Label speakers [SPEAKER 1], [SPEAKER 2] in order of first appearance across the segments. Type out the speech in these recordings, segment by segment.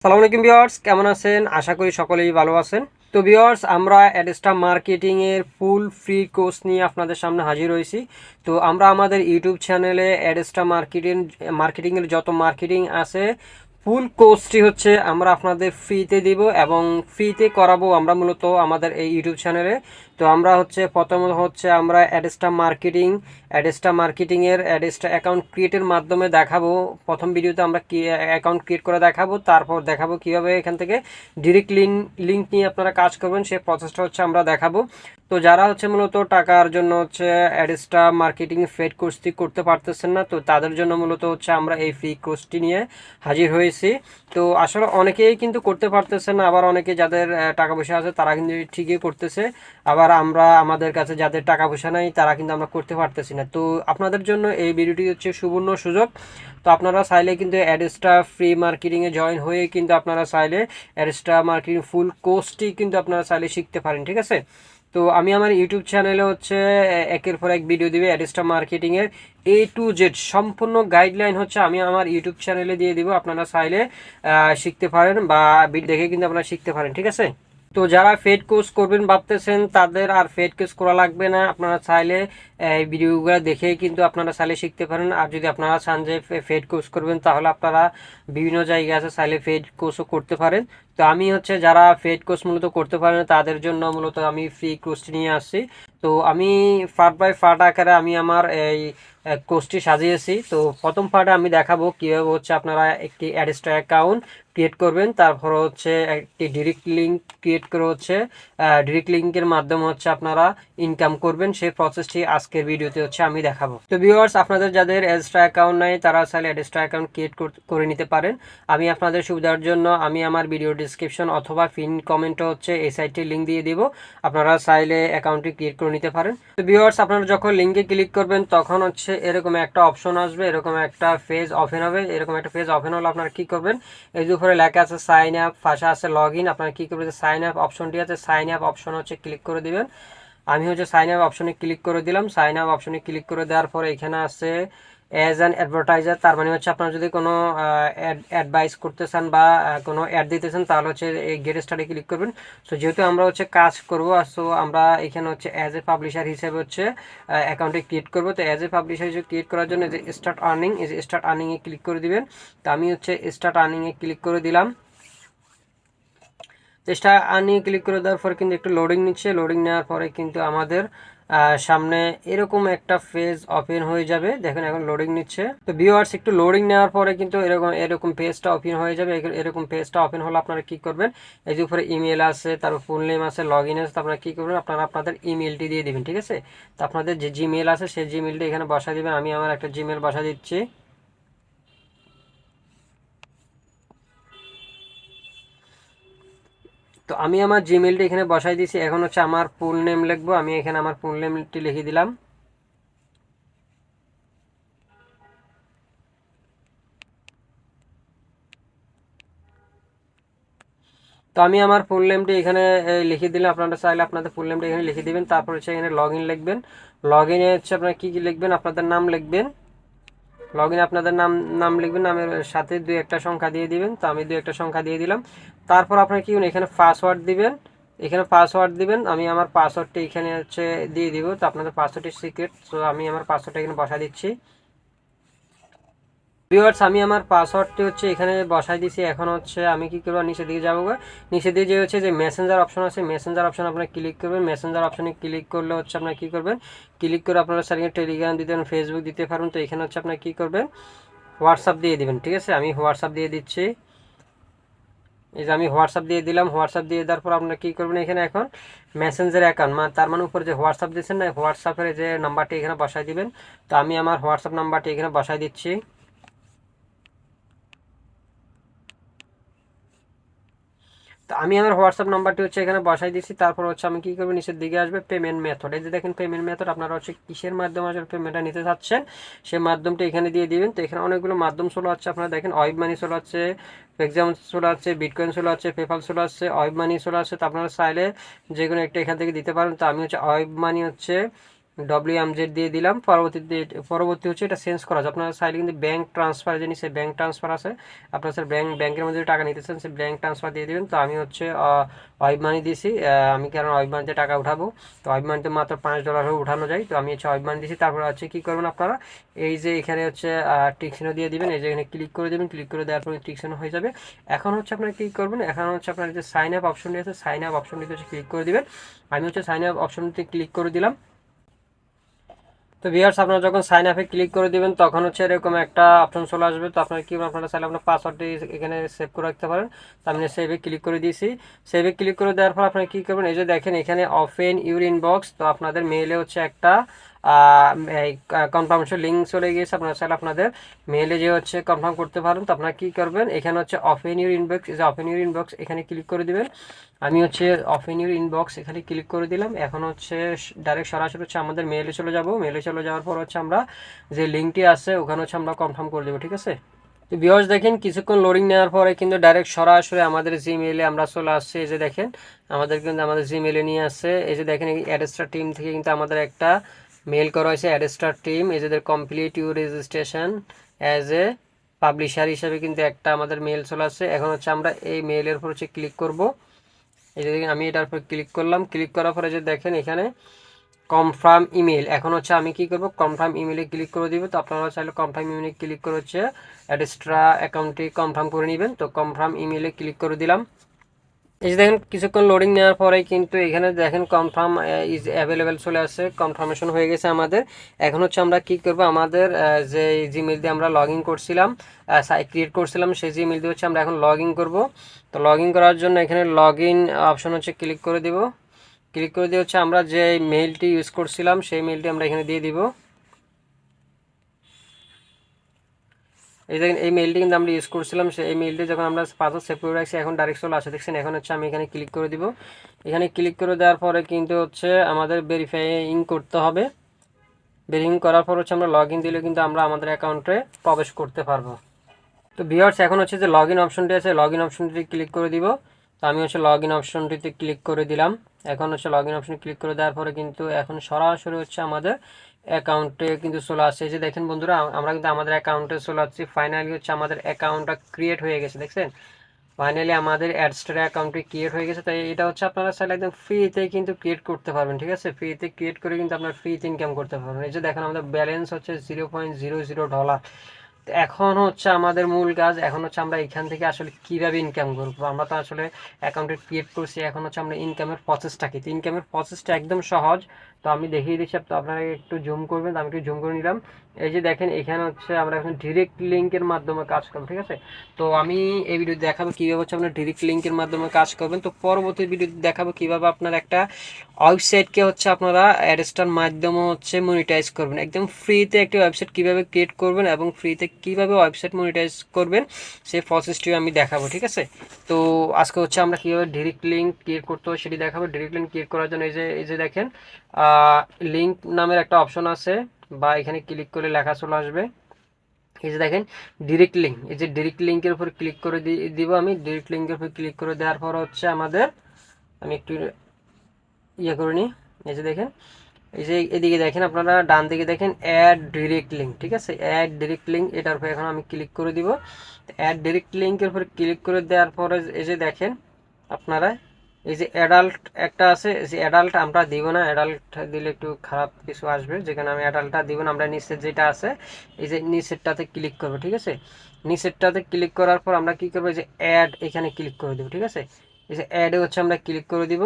[SPEAKER 1] সালামু আলাইকুম ভিউয়ার্স, কেমন আছেন? আশা করি সকলেই ভালো আছেন। তো ভিউয়ার্স, আমরা অ্যাডস্টা মার্কেটিং এর ফুল ফ্রি কোর্স নিয়ে আপনাদের সামনে হাজির হয়েছি। তো আমরা আমাদের ইউটিউব চ্যানেলে অ্যাডস্টা মার্কেটিং এর যত মার্কেটিং আছে ফুল কোর্সটি হচ্ছে আমরা আপনাদের ফ্রিতে দিব এবং ফ্রিতে করাবো আমরা মূলত আমাদের এই ইউটিউব চ্যানেলে। তো আমরা হচ্ছে প্রথমত হচ্ছে আমরা অ্যাডস্টা মার্কেটিংয়ের অ্যাডস্টা অ্যাকাউন্ট ক্রিয়েটের মাধ্যমে দেখাবো। প্রথম ভিডিওতে আমরা কি অ্যাকাউন্ট ক্রিয়েট করে দেখাবো, তারপর দেখাবো কীভাবে এখান থেকে ডিরেক্ট লিঙ্ক নিয়ে আপনারা কাজ করবেন, সেই প্রসেসটা হচ্ছে আমরা দেখাবো। তো যারা হচ্ছে মূলত টাকার জন্য হচ্ছে অ্যাডস্টা মার্কেটিং ফেড কোর্সটি করতে পারতেছেন না, তো তাদের জন্য মূলত হচ্ছে আমরা এই ফ্রি কোর্সটি নিয়ে হাজির হয়েছি। তো আসলে অনেকেই কিন্তু করতে পারতেছে না, আবার অনেকে যাদের টাকা পয়সা আছে তারা কিন্তু ঠিকই করতেছে, আবার আমরা আমাদের কাছে যাদের টাকা পয়সা নাই তারা কিন্তু আমরা করতে পারতেছি না। তো আপনাদের জন্য এই ভিডিওটি হচ্ছে সুবর্ণ সুযোগ। তো আপনারা চাইলে কিন্তু অ্যাডস্টা ফ্রি মার্কেটিংয়ে জয়েন হয়ে কিন্তু আপনারা চাইলে অ্যাডস্টা মার্কেটিং ফুল কোর্সটি কিন্তু আপনারা চাইলে শিখতে পারেন, ঠিক আছে। তো আমি আমার ইউটিউব চ্যানেলে হচ্ছে একের পর এক ভিডিও দিবে অ্যাডস্টা মার্কেটিংয়ের A to Z সম্পূর্ণ গাইডলাইন হচ্ছে আমি আমার ইউটিউব চ্যানেলে দিয়ে দিব। আপনারা চাইলে শিখতে পারেন বা দেখে কিন্তু আপনারা শিখতে পারেন, ঠিক আছে। তো যারা ফেড কোর্স করবেন ভাবতেছেন তাদের আর ফেড কোর্স করা লাগবে না, আপনারা চাইলে এই ভিডিওগুলো দেখেই কিন্তু আপনারা চাইলে শিখতে পারেন। আর যদি আপনারা চান যে ফেড কোর্স করবেন তাহলে আপনারা বিভিন্ন জায়গায় আছে চাইলে ফেড কোর্সও করতে পারেন। তো আমি হচ্ছে যারা ফেড কোর্স মূলত করতে পারেন তাদের জন্য মূলত আমি ফ্রি কোর্সটি নিয়ে আসছি। তো আমি পার্ট বাই পার্ট আকারে আমি আমার এই কোর্সটি সাজিয়েছি। তো প্রথম পার্টে আমি দেখাবো কীভাবে হচ্ছে আপনারা একটি অ্যাডস্টা অ্যাকাউন্ট ক্রিয়েট করবেন, তারপর হচ্ছে একটি ডিরেক্ট লিঙ্ক ক্রিয়েট করে হচ্ছে ডিরেক্ট লিঙ্কের মাধ্যমে হচ্ছে আপনারা ইনকাম করবেন, সেই প্রসেসটি আজকের ভিডিওতে হচ্ছে আমি দেখাবো। তো ভিউয়ার্স, আপনাদের যাদের অ্যাডস্টা অ্যাকাউন্ট নাই তারা চাইলে অ্যাডস্টা অ্যাকাউন্ট ক্রিয়েট করে নিতে পারেন। আমি আপনাদের সুবিধার জন্য আমি আমার ভিডিও ডিসক্রিপশন অথবা পিন কমেন্টে হচ্ছে এই সাইটটির লিঙ্ক দিয়ে দিব, আপনারা চাইলে অ্যাকাউন্টটি ক্রিয়েট করে নিতে পারেন। তো ভিউয়ার্স, আপনারা যখন লিঙ্কে ক্লিক করবেন তখন হচ্ছে এরকম একটা অপশন আসবে, এরকম একটা পেজ ওপেন হবে। এরকম একটা পেজ ওপেন হলে আপনারা কি করবেন, এই যে উপরে লেখা আছে সাইন আপ, পাশে আছে লগ ইন, আপনারা কি করবেন সাইন আপ অপশনটি আছে, সাইন আপ অপশন হচ্ছে ক্লিক করে দিবেন। আমি হচ্ছে সাইন আপ অপশনে ক্লিক করে দিলাম। সাইন আপ অপশনে ক্লিক করে দেওয়ার পরে এখানে আছে অ্যাজ অ্যান অ্যাডভার্টাইজার, তার মানে হচ্ছে আপনারা যদি কোনো অ্যাডভাইস করতে চান বা কোনো অ্যাড দিতে চান তাহলে হচ্ছে এই গেট স্টার্টে ক্লিক করবেন। সো যেহেতু আমরা হচ্ছে কাজ করবো, সো আমরা এখানে হচ্ছে অ্যাজ এ পাবলিশার হিসেবে হচ্ছে অ্যাকাউন্টে ক্রিয়েট করবো। তো অ্যাজ এ পাবলিশার হিসেবে ক্রিয়েট করার জন্য যে স্টার্ট আর্নিংয়ে ক্লিক করে দিবেন। তো আমি হচ্ছে স্টার্ট আর্নিংয়ে ক্লিক করে দিলাম। চেষ্টা নিয়ে ক্লিক করে দেওয়ার পরে কিন্তু একটু লোডিং নিচ্ছে। লোডিং নেওয়ার পরে কিন্তু আমাদের সামনে এরকম একটা পেজ ওপেন হয়ে যাবে। দেখেন এখন লোডিং নিচ্ছে। তো ভিউয়ার্স, একটু লোডিং নেওয়ার পরে কিন্তু এরকম পেজটা ওপেন হয়ে যাবে। এরকম পেজটা ওপেন হলে আপনারা কি করবেন, এই যে উপরে ইমেল আছে, তারপর ফুল নেম আছে, লগ ইন আছে, আপনারা কি করবেন, আপনারা আপনাদের ইমেলটি দিয়ে দিবেন, ঠিক আছে। তো আপনাদের যে জিমেল আছে সেই জিমেলটি এখানে বসা দিবেন। আমি আমার একটা জিমেল বসা দিচ্ছি। তো আমি আমার জিমেলটি এখানে বসাই দিয়েছি। এখন হচ্ছে আমার ফুল নেম লিখবো। আমি এখানে আমার ফুল নেমটি লিখে দিলাম। তো আমি আমার ফুল নেমটি এখানে লিখে দিলাম। আপনারা চাইলে আপনাদের ফুল নেমটি এখানে লিখে দিবেন। তারপর হচ্ছে এখানে লগ ইন লিখবেন। লগ ইনে হচ্ছে আপনারা কী কী লিখবেন, আপনাদের নাম লিখবেন। লগ ইনে আপনাদের নাম লিখবেন, নামের সাথে 2-1টা সংখ্যা দিয়ে দিবেন। তো আমি 2-1টা সংখ্যা দিয়ে দিলাম। তারপর আপনারা কি এখানে পাসওয়ার্ড দিবেন, এখানে পাসওয়ার্ড দিবেন। আমি আমার পাসওয়ার্ডটি এখানে হচ্ছে দিয়ে দিব। তো আপনাদের পাসওয়ার্ডটি সিক্রেট, সো আমি আমার পাসওয়ার্ডটা এখানে বসা দিচ্ছি। ভিউয়ার্স, আমি আমার পাসওয়ার্ডটি হচ্ছে এখানে বসাই দিয়েছি। এখন হচ্ছে আমি কি করবো, নিচের দিকে যাবো। নিচে দিয়ে যে হচ্ছে যে মেসেঞ্জার অপশন আছে, মেসেঞ্জার অপশন আপনারা ক্লিক করবেন। মেসেঞ্জার অপশনে ক্লিক করলে হচ্ছে আপনারা কি করবেন, ক্লিক করে আপনারা চাইলে টেলিগ্রাম দিতে পারেন, ফেসবুক দিতে পারেন। তো এখানে হচ্ছে আপনারা কি করবেন, হোয়াটসঅ্যাপ দিয়ে দিবেন, ঠিক আছে। আমি হোয়াটসঅ্যাপ দিয়ে দিচ্ছি। এই যে আমি হোয়াটসঅ্যাপ দিয়ে দিলাম। হোয়াটসঅ্যাপ দিয়ে দেওয়ার পর আপনারা কী করবেন, এখানে এখন মেসেঞ্জার অ্যাকাউন্ট তার মানে উপরে যে হোয়াটসঅ্যাপ দিচ্ছেন না, হোয়াটসঅ্যাপের যে নাম্বারটি এখানে বসাই দিবেন। তো আমি আমার হোয়াটসঅ্যাপ নাম্বারটি এখানে বসাই দিচ্ছি। তো আমি আমার হোয়াটসঅ্যাপ নাম্বারটি হচ্ছে এখানে বসাই দিচ্ছি। তারপর হচ্ছে আমি কী করবো, নিচের দিকে আসবে পেমেন্ট মেথড। এই যে দেখেন পেমেন্ট মেথড, আপনারা হচ্ছে কিসের মাধ্যমে আসলে পেমেন্টটা নিতে চাচ্ছেন সেই মাধ্যমটা এখানে দিয়ে দিবেন। তো এখানে অনেকগুলো মাধ্যম চলে হচ্ছে, আপনারা দেখেন ওয়েব মানি চলে হচ্ছে, এক্সাম চলে আছে, বিটকয়েন চলে আছে, পেপাল চলে আসছে, ওয়েব মানি চলে আসছে। তো আপনারা চাইলে যে কোনো একটা এখান থেকে দিতে পারেন। তো আমি হচ্ছে ওয়েব মানি হচ্ছে WMZ দিয়ে দিলাম। পরবর্তী হচ্ছে এটা চেঞ্জ করা যায়। আপনারা চাইলে কিন্তু ব্যাঙ্ক ট্রান্সফার যে নিচে ব্যাঙ্ক ট্রান্সফার আছে, আপনার স্যার ব্যাংকের মধ্যে টাকা নিতেছেন সে ব্যাঙ্ক ট্রান্সফার দিয়ে দিবেন। তো আমি হচ্ছে ওয়েব মানি দিয়েছি, আমি কারণ ওয়েব মানিতে টাকা উঠাবো, তো ওয়েব মানিতে মাত্র $5 উঠানো যায়, তো আমি হচ্ছে ওয়েব মানি দিয়েছি। তারপর হচ্ছে কী করবেন আপনারা, এই যে এখানে হচ্ছে টিক চিহ্ন দিয়ে দিবেন, এই যে এখানে ক্লিক করে দেবেন, ক্লিক করে দেওয়ার পরে টিক চিহ্ন হয়ে যাবে। এখন হচ্ছে আপনারা কী করবেন, এখন হচ্ছে আপনার যে সাইন আপ অপশনটি আছে, সাইন আপ অপশনটিতে হচ্ছে ক্লিক করে দিবেন। আমি হচ্ছে সাইন আপ অপশনটিতে ক্লিক করে দিলাম। তো ভিউয়ার্স, আপনারা যখন সাইন আপে ক্লিক করে দিবেন তখন হচ্ছে এরকম একটা অপশন চলে আসবে। তো আপনারা কি আপনারা চাইলে আপনার পাসওয়ার্ডটি এখানে সেভ করে রাখতে পারেন। তো আমি সেভে ক্লিক করে দিয়েছি। সেভে ক্লিক করে দেওয়ার পর আপনারা কী করবেন, এই যে দেখেন এখানে ওপেন ইউর ইনবক্স, তো আপনাদের মেইলে হচ্ছে একটা কনফার্মেশন লিঙ্ক চলে গিয়েছে। আপনারা চাইলে আপনাদের মেইলে যে হচ্ছে কনফার্ম করতে পারেন। তো আপনারা কী করবেন, এখানে হচ্ছে ওপেন ইউর ইনবক্স, এই যে ওপেন ইউর ইনবক্স এখানে ক্লিক করে দিবেন। আমি হচ্ছে ওপেন ইউর ইনবক্স এখানে ক্লিক করে দিলাম। এখন হচ্ছে ডাইরেক্ট সরাসরি হচ্ছে আমাদের মেইলে চলে যাব। মেইলে চলে যাওয়ার পর হচ্ছে আমরা যে লিঙ্কটি আছে ওখানে হচ্ছে আমরা কনফার্ম করে দেবো, ঠিক আছে। তো ভিউয়ার্স দেখেন কিছুক্ষণ লোডিং নেওয়ার পরে কিন্তু ডাইরেক্ট সরাসরি আমাদের জিমেইলে আমরা চলে আসছি। এই যে দেখেন আমাদের কিন্তু আমাদের জিমেইলে নিয়ে আসছে। এই যে দেখেন অ্যাডস্টার টিম থেকে কিন্তু আমাদের একটা মেইল করা হয়েছে, অ্যাডস্টার টিম এই যে complete your registration as a publisher হিসেবে কিন্তু একটা আমাদের মেইল চলে আসছে। এখন হচ্ছে আমরা এই মেইলের উপর হচ্ছে ক্লিক করব। এই যে দেখেন আমি এটার উপর ক্লিক করলাম। ক্লিক করার পরে যে দেখেন এখানে কনফার্ম ইমেল, এখন হচ্ছে আমি কি করব, কনফার্ম ইমেলে ক্লিক করে দিব। তো আপনারা চাইলে কনফার্ম ইমেলে ক্লিক করে হচ্ছে অ্যাডস্ট্রা অ্যাকাউন্টটি কনফার্ম করে নেবেন। তো কনফার্ম ইমেলে ক্লিক করে দিলাম। এই যে দেখেন কিছুক্ষণ লোডিং নেওয়ার পরে কিন্তু এখানে দেখেন কনফার্ম ইজ অ্যাভেলেবেল চলে আসছে, কনফার্মেশন হয়ে গেছে আমাদের। এখন হচ্ছে আমরা কি করব, আমাদের যে জিমেল দিয়ে আমরা লগ ইন করছিলাম, ক্রিয়েট করছিলাম, সেই জিমেল দিয়ে হচ্ছে আমরা এখন লগ ইন করবো। তো লগ ইন করার জন্য এখানে লগ ইন অপশন হচ্ছে ক্লিক করে দিব। ক্লিক করে দিয়ে হচ্ছে আমরা যে মেইলটি ইউজ করছিলাম সেই মেইলটি আমরা এখানে দিয়ে দিব। এই দেখেন এই মেইলটি কিন্তু আমরা ইউজ করছিলাম, সেই মেইলটি যখন আমরা পাসওয়ার্ড সেভ করে রাখছি এখন ডাইরেক্ট চলে আসে দেখছেন। এখন হচ্ছে আমি এখানে ক্লিক করে দিব। এখানে ক্লিক করে দেওয়ার পরে কিন্তু হচ্ছে আমাদের ভেরিফাইং করতে হবে। ভেরিফাইং করার পর হচ্ছে আমরা লগ ইন দিলে কিন্তু আমরা আমাদের অ্যাকাউন্টে প্রবেশ করতে পারবো। তো ভিউয়ার্স এখন হচ্ছে যে লগ ইন অপশনটি আছে, লগ ইন অপশনটি ক্লিক করে দিব। তো আমি হচ্ছে লগ ইন অপশনটিতে ক্লিক করে দিলাম। এখন হচ্ছে লগ ইন অপশন ক্লিক করে দেওয়ার পরে কিন্তু এখন সরাসরি হচ্ছে আমাদের অ্যাকাউন্টে কিন্তু চলে আসছে। এই যে দেখেন বন্ধুরা আমরা কিন্তু আমাদের অ্যাকাউন্টে চলে আসছি। ফাইনালি হচ্ছে আমাদের অ্যাকাউন্টটা ক্রিয়েট হয়ে গেছে দেখছেন। ফাইনালি আমাদের অ্যাডস্টার অ্যাকাউন্টটি ক্রিয়েট হয়ে গেছে। তাই এটা হচ্ছে আপনারা চাইলে একদম ফ্রিতে কিন্তু ক্রিয়েট করতে পারবেন, ঠিক আছে। ফ্রিতে ক্রিয়েট করে কিন্তু আপনার ফ্রিতে ইনকাম করতে পারবেন। এই যে দেখেন আমাদের ব্যালেন্স হচ্ছে $0.00। এখন হচ্ছে আমাদের মূল কাজ, এখন হচ্ছে আমরা এখান থেকে আসলে কিভাবে ইনকাম করবো। আমরা তো আসলে অ্যাকাউন্টে ক্রিয়েট করছি, এখন হচ্ছে আমরা ইনকামের প্রসেসটা কি। তো ইনকামের প্রসেসটা একদম সহজ। তো আমি দেখিয়ে দিচ্ছি, তো আপনারা একটু জুম করবেন। তো আমি একটু জুম করে নিলাম। এই যে দেখেন এখানে হচ্ছে আমরা এখন ডিরেক্ট লিঙ্কের মাধ্যমে কাজ করবো, ঠিক আছে। তো আমি এই ভিডিও দেখাবো কীভাবে হচ্ছে আপনার ডিরেক্ট লিঙ্কের মাধ্যমে কাজ করবেন। তো পরবর্তী ভিডিও দেখাবো কীভাবে আপনার একটা ওয়েবসাইটকে হচ্ছে আপনারা অ্যাডস্টার মাধ্যমে হচ্ছে মনিটাইজ করবেন। একদম ফ্রিতে একটি ওয়েবসাইট কীভাবে ক্রিয়েট করবেন এবং ফ্রিতে কীভাবে ওয়েবসাইট মনিটাইজ করবেন সেই প্রসেসটিও আমি দেখাবো, ঠিক আছে। তো আজকে হচ্ছে আমরা কীভাবে ডিরেক্ট লিঙ্ক ক্রিয়েট করতে হয় সেটি দেখাবো। ডিরেক্ট লিঙ্ক ক্রিয়েট করার জন্য এই যে দেখেন লিঙ্ক নামের একটা অপশন আছে, বা এখানে ক্লিক করে লেখা চলে আসবে। এই যে দেখেন ডিরেক্ট লিঙ্ক, এই যে ডিরেক্ট লিঙ্কের উপর ক্লিক করে দিব। আমি ডিরেক্ট লিঙ্কের উপর ক্লিক করে দেওয়ার পর হচ্ছে আমাদের আমি একটু ইয়ে করে নিই। এই যে দেখেন এই যে এদিকে দেখেন আপনারা ডান দিকে দেখেন অ্যাড ডিরেক্ট লিঙ্ক, ঠিক আছে। অ্যাড ডিরেক্ট লিঙ্ক এটার উপর এখন আমি ক্লিক করে দিব। অ্যাড ডিরেক্ট লিঙ্কের উপর ক্লিক করে দেওয়ার পরে এই যে দেখেন আপনারা এই যে অ্যাডাল্ট একটা আছে, যে অ্যাডাল্ট আমরা দিব না, অ্যাডাল্ট দিলে একটু খারাপ কিছু আসবে, যেখানে আমি অ্যাডাল্টটা দিব না। আমরা নিচের যেটা আছে এই যে নিচেরটাতে ক্লিক করবো, ঠিক আছে। নিচেরটাতে ক্লিক করার পর আমরা কি করবো, এই যে অ্যাড এখানে ক্লিক করে দেবো, ঠিক আছে। এই যে অ্যাডে হচ্ছে আমরা ক্লিক করে দিব।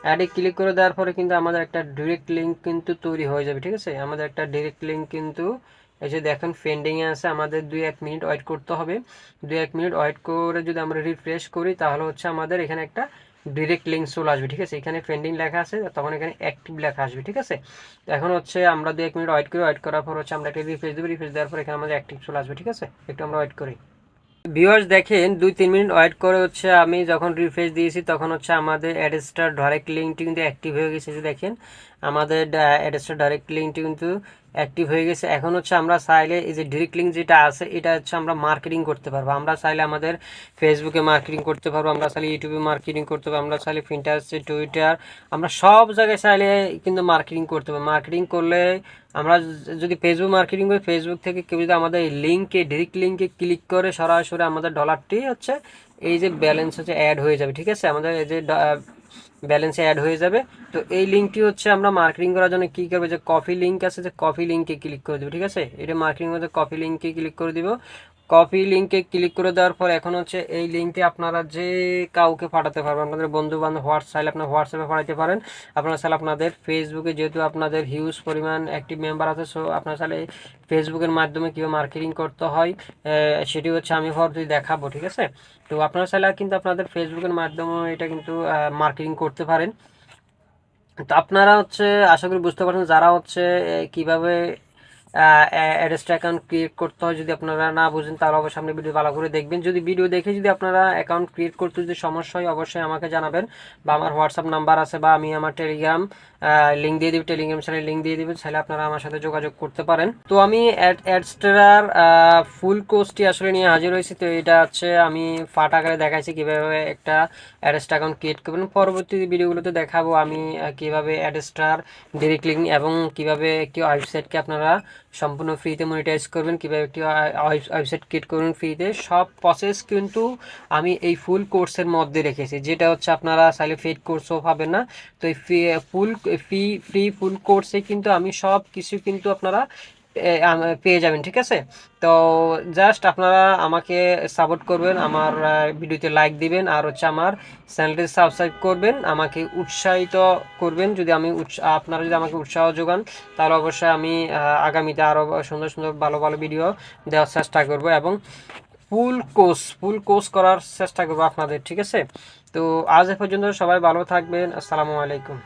[SPEAKER 1] অ্যাডে ক্লিক করে দেওয়ার পরে কিন্তু আমাদের একটা ডিরেক্ট লিঙ্ক কিন্তু তৈরি হয়ে যাবে, ঠিক আছে। আমাদের একটা ডিরেক্ট লিঙ্ক কিন্তু এই যে দেখেন পেন্ডিংয়ে আছে, আমাদের 2-1 মিনিট ওয়েট করতে হবে। 2-1 মিনিট ওয়েট করে যদি আমরা রিফ্রেশ করি তাহলে হচ্ছে আমাদের এখানে একটা ডিরেক্ট লিঙ্ক চলে আসবে, ঠিক আছে। এখানে পেন্ডিং লেখা আছে, তখন এখানে অ্যাক্টিভ লেখা আসবে, ঠিক আছে। এখন হচ্ছে আমরা 2-1 মিনিট ওয়েট করি। ওয়েট করার পর হচ্ছে আমরা একটা রিফ্রেশ দেবো। রিফ্রেশ দেওয়ার পর এখানে আমাদের অ্যাক্টিভ চলে আসবে, ঠিক আছে। একটু আমরা ওয়েট করি। ভিউয়ার্স দেখেন 2-3 মিনিট ওয়েট করে হচ্ছে আমি যখন রিফ্রেশ দিয়েছি তখন হচ্ছে আমাদের অ্যাডস্টার ডাইরেক্ট লিঙ্কটি কিন্তু অ্যাক্টিভ হয়ে গেছে। যে দেখেন আমাদের অ্যাডস্টার ডাইরেক্ট লিঙ্কটি কিন্তু অ্যাক্টিভ হয়ে গেছে। এখন হচ্ছে আমরা চাইলে এই যে ডিরেক্ট লিঙ্ক যেটা আছে এটা হচ্ছে আমরা মার্কেটিং করতে পারবো। আমরা চাইলে আমাদের ফেসবুকে মার্কেটিং করতে পারবো, আমরা চাইলে ইউটিউবে মার্কেটিং করতে পারবো, আমরা চাইলে পিন্টারেস্টে, টুইটার, আমরা সব জায়গায় চাইলে কিন্তু মার্কেটিং করতে পারবো। মার্কেটিং করলে আমরা যদি ফেসবুক মার্কেটিং করি, ফেসবুক থেকে কেউ যদি আমাদের এই লিঙ্কে ডিরেক্ট লিঙ্কে ক্লিক করে সরাসরি আমাদের ডলারটি হচ্ছে এই যে ব্যালেন্স হচ্ছে অ্যাড হয়ে যাবে। ঠিক আছে, আমাদের এই যে ব্যালেন্সে অ্যাড হয়ে যাবে। তো এই লিঙ্কটি হচ্ছে আমরা মার্কেটিং করার জন্য কী করবো, যে কপি লিঙ্ক আছে, যে কপি লিঙ্কে ক্লিক করে দেবো। ঠিক আছে, এটা মার্কেটিং মধ্যে কপি লিঙ্কে ক্লিক করে দিব। কপি লিঙ্কে ক্লিক করে দেওয়ার পর এখন হচ্ছে এই লিঙ্কটি আপনারা যে কাউকে পাঠাতে পারবেন, আপনাদের বন্ধু বান্ধব চাইলে আপনার হোয়াটসঅ্যাপে পাঠাতে পারেন, আপনারা চাইলে আপনাদের ফেসবুকে, যেহেতু আপনাদের হিউজ পরিমাণ অ্যাক্টিভ মেম্বার আছে, সো আপনারা চাইলে ফেসবুকের মাধ্যমে কীভাবে মার্কেটিং করতে হয় সেটি হচ্ছে আমি পরবর্তী দেখাবো। ঠিক আছে, তো আপনারা চাইলে কিন্তু আপনাদের ফেসবুকের মাধ্যমে এটা কিন্তু মার্কেটিং করতে পারেন। তো আপনারা হচ্ছে আশা করি বুঝতে পারছেন যারা হচ্ছে কিভাবে অ্যাডস্টা অ্যাকাউন্ট ক্রিয়েট করতে হয়। যদি আপনারা না বুঝেন তাহলে অবশ্যই আপনি ভিডিও ভালো করে দেখবেন। যদি ভিডিও দেখে যদি আপনারা অ্যাকাউন্ট ক্রিয়েট করতে যদি সমস্যা হয় অবশ্যই আমাকে জানাবেন, বা আমার হোয়াটসঅ্যাপ নাম্বার আছে, বা আমি আমার টেলিগ্রাম লিঙ্ক দিয়ে দিই, টেলিগ্রাম চ্যানেল লিঙ্ক দিয়ে দিবেন, চাইলে আপনারা আমার সাথে যোগাযোগ করতে পারেন। তো আমি অ্যাডস্টার ফুল কোর্সটি আসলে নিয়ে হাজির হয়েছি। তো এটা হচ্ছে আমি ফাট আকারে দেখাইছি কীভাবে একটা অ্যাডস্টা অ্যাকাউন্ট ক্রিয়েট করবেন। পরবর্তী ভিডিওগুলোতে দেখাবো আমি কীভাবে অ্যাডস্টার ডিরেক্ট লিঙ্ক এবং কীভাবে একটি ওয়েবসাইটকে আপনারা সম্পূর্ণ ফ্রিতে মনিটাইজ করবেন, কীভাবে একটি ওয়েবসাইট ক্রিয়েট করবেন ফ্রিতে, সব প্রসেস কিন্তু আমি এই ফুল কোর্সের মধ্যে রেখেছি, যেটা হচ্ছে আপনারা চাইলে পেইড কোর্সও পাবেন না। তো এই ফ্রি ফুল কোর্সে কিন্তু আমি সব কিছু কিন্তু আপনারা পেয়ে যাবেন। ঠিক আছে, তো জাস্ট আপনারা আমাকে সাপোর্ট করবেন, আমার ভিডিওতে লাইক দিবেন, আর হচ্ছে আমার চ্যানেলটি সাবস্ক্রাইব করবেন, আমাকে উৎসাহিত করবেন। যদি আমি আপনারা যদি আমাকে উৎসাহ যোগান তাহলে অবশ্যই আমি আগামীতে আরও সুন্দর সুন্দর ভালো ভালো ভিডিও দেওয়ার চেষ্টা করব, এবং ফুল কোর্স করার চেষ্টা করবো আপনাদের। ঠিক আছে, তো আজ এ পর্যন্ত সবাই ভালো থাকবেন। আসসালামু আলাইকুম।